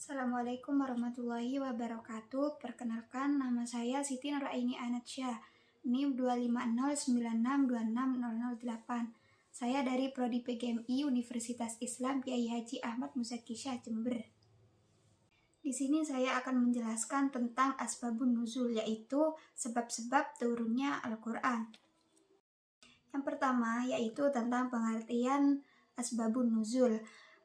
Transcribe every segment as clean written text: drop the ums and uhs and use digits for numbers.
Assalamualaikum warahmatullahi wabarakatuh. Perkenalkan, nama saya Siti Nuraini Anatsya, NIM 25096260008. Saya dari Prodi PGMI Universitas Islam Kyai Haji Ahmad Musa Kisah, Jember. Di sini saya akan menjelaskan tentang asbabun nuzul, yaitu sebab-sebab turunnya Al-Quran. Yang pertama yaitu tentang pengertian asbabun nuzul.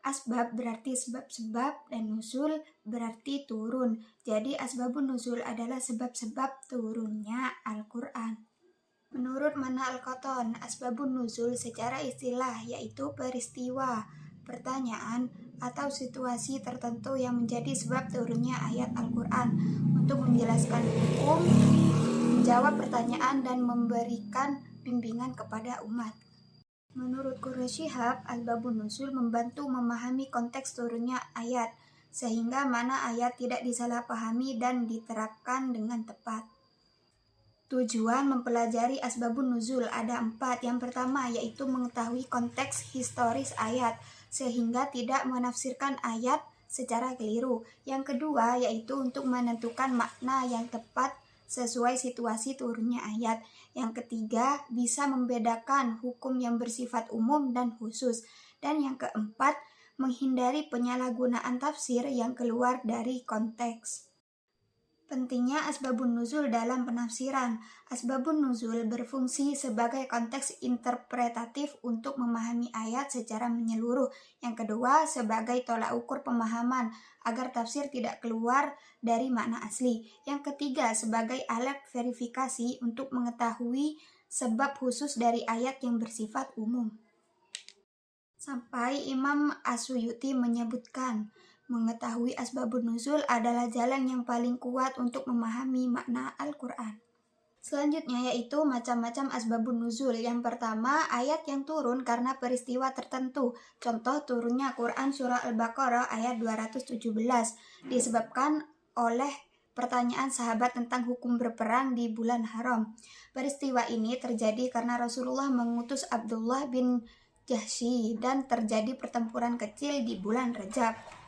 Asbab berarti sebab-sebab dan nuzul berarti turun. Jadi asbabun nuzul adalah sebab-sebab turunnya Al-Quran. Menurut Mana Al-Qattan, asbabun nuzul secara istilah yaitu peristiwa, pertanyaan, atau situasi tertentu yang menjadi sebab turunnya ayat Al-Quran untuk menjelaskan hukum, menjawab pertanyaan, dan memberikan bimbingan kepada umat. Menurut Quraish Shihab, asbabun nuzul membantu memahami konteks turunnya ayat, sehingga mana ayat tidak disalahpahami dan diterapkan dengan tepat. Tujuan mempelajari asbabun nuzul ada 4. Yang pertama yaitu mengetahui konteks historis ayat, sehingga tidak menafsirkan ayat secara keliru. Yang kedua yaitu untuk menentukan makna yang tepat sesuai situasi turunnya ayat. Yang ketiga, bisa membedakan hukum yang bersifat umum dan khusus. Dan yang keempat, menghindari penyalahgunaan tafsir yang keluar dari konteks. Pentingnya asbabun nuzul dalam penafsiran. Asbabun nuzul berfungsi sebagai konteks interpretatif untuk memahami ayat secara menyeluruh. Yang kedua, sebagai tolak ukur pemahaman agar tafsir tidak keluar dari makna asli. Yang ketiga, sebagai alat verifikasi untuk mengetahui sebab khusus dari ayat yang bersifat umum. Sampai Imam As-Suyuti menyebutkan, mengetahui asbabun nuzul adalah jalan yang paling kuat untuk memahami makna Al-Quran. Selanjutnya yaitu macam-macam asbabun nuzul. Yang pertama, ayat yang turun karena peristiwa tertentu. Contoh turunnya Quran Surah Al-Baqarah ayat 217 disebabkan oleh pertanyaan sahabat tentang hukum berperang di bulan haram. Peristiwa ini terjadi karena Rasulullah mengutus Abdullah bin Jahsy dan terjadi pertempuran kecil di bulan Rajab.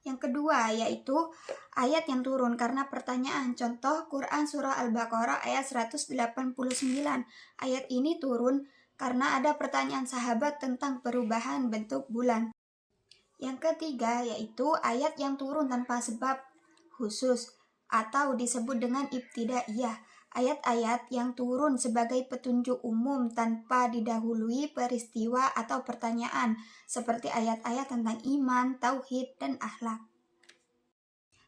Yang kedua yaitu ayat yang turun karena pertanyaan. Contoh Quran Surah Al-Baqarah ayat 189. Ayat ini turun karena ada pertanyaan sahabat tentang perubahan bentuk bulan. Yang ketiga yaitu ayat yang turun tanpa sebab khusus atau disebut dengan ibtidaiyah. Ayat-ayat yang turun sebagai petunjuk umum tanpa didahului peristiwa atau pertanyaan, seperti ayat-ayat tentang iman, tauhid, dan akhlak.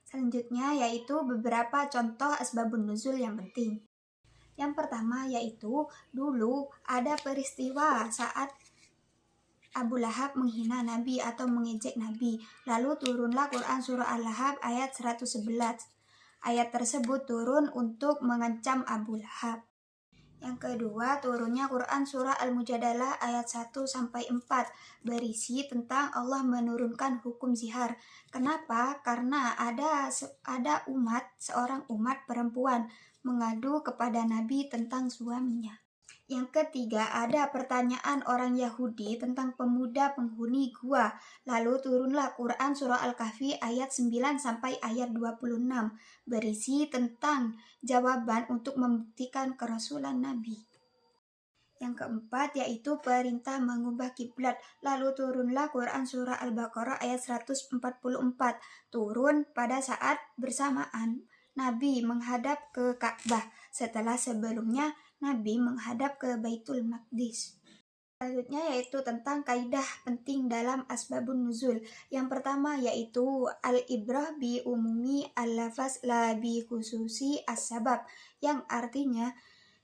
Selanjutnya yaitu beberapa contoh asbabun nuzul yang penting. Yang pertama yaitu dulu ada peristiwa saat Abu Lahab menghina Nabi atau mengejek Nabi. Lalu turunlah Quran Surah Al-Lahab ayat 111. Ayat tersebut turun untuk mengancam Abu Lahab. Yang kedua, turunnya Quran Surah Al-Mujadalah ayat 1-4 berisi tentang Allah menurunkan hukum zihar. Kenapa? Karena ada seorang umat perempuan mengadu kepada Nabi tentang suaminya. Yang ketiga, ada pertanyaan orang Yahudi tentang pemuda penghuni gua. Lalu turunlah Quran Surah Al-Kahfi ayat 9 sampai ayat 26 berisi tentang jawaban untuk membuktikan kerasulan Nabi. Yang keempat yaitu perintah mengubah kiblat. Lalu turunlah Quran Surah Al-Baqarah ayat 144. Turun pada saat bersamaan Nabi menghadap ke Ka'bah setelah sebelumnya Nabi menghadap ke Baitul Maqdis. Selanjutnya yaitu tentang kaidah penting dalam asbabun nuzul. Yang pertama yaitu al-ibrah bi umumi al-lafaz la bi khususi as-sabab, yang artinya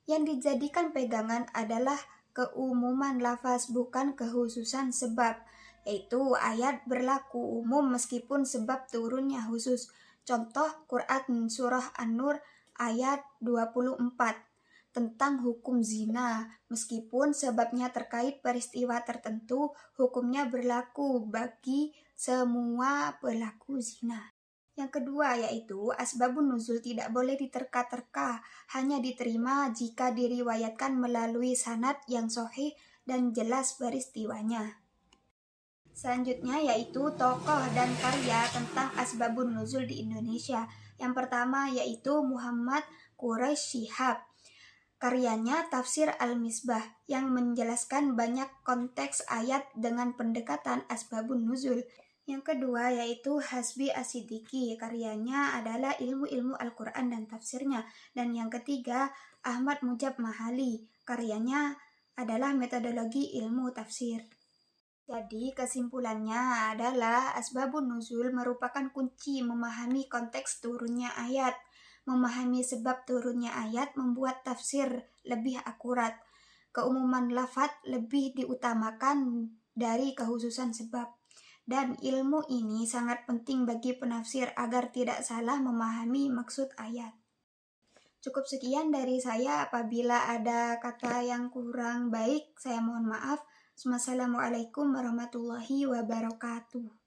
yang dijadikan pegangan adalah keumuman lafaz bukan kekhususan sebab, yaitu ayat berlaku umum meskipun sebab turunnya khusus. Contoh Quran Surah An-Nur ayat 24 tentang hukum zina, meskipun sebabnya terkait peristiwa tertentu, hukumnya berlaku bagi semua pelaku zina. Yang kedua yaitu asbabun nuzul tidak boleh diterka-terka, hanya diterima jika diriwayatkan melalui sanad yang sahih dan jelas peristiwanya. Selanjutnya yaitu tokoh dan karya tentang Asbabun Nuzul di Indonesia. Yang pertama yaitu Muhammad Quraish Shihab. Karyanya Tafsir Al-Misbah yang menjelaskan banyak konteks ayat dengan pendekatan Asbabun Nuzul. Yang kedua yaitu Hasbi As-Siddiqi. Karyanya adalah ilmu-ilmu Al-Quran dan tafsirnya. Dan yang ketiga Ahmad Mujab Mahali. Karyanya adalah metodologi ilmu tafsir. Jadi kesimpulannya adalah Asbabun Nuzul merupakan kunci memahami konteks turunnya ayat. Memahami sebab turunnya ayat membuat tafsir lebih akurat. Keumuman lafadz lebih diutamakan dari kekhususan sebab. Dan ilmu ini sangat penting bagi penafsir agar tidak salah memahami maksud ayat. Cukup sekian dari saya. Apabila ada kata yang kurang baik, saya mohon maaf. Wassalamualaikum warahmatullahi wabarakatuh.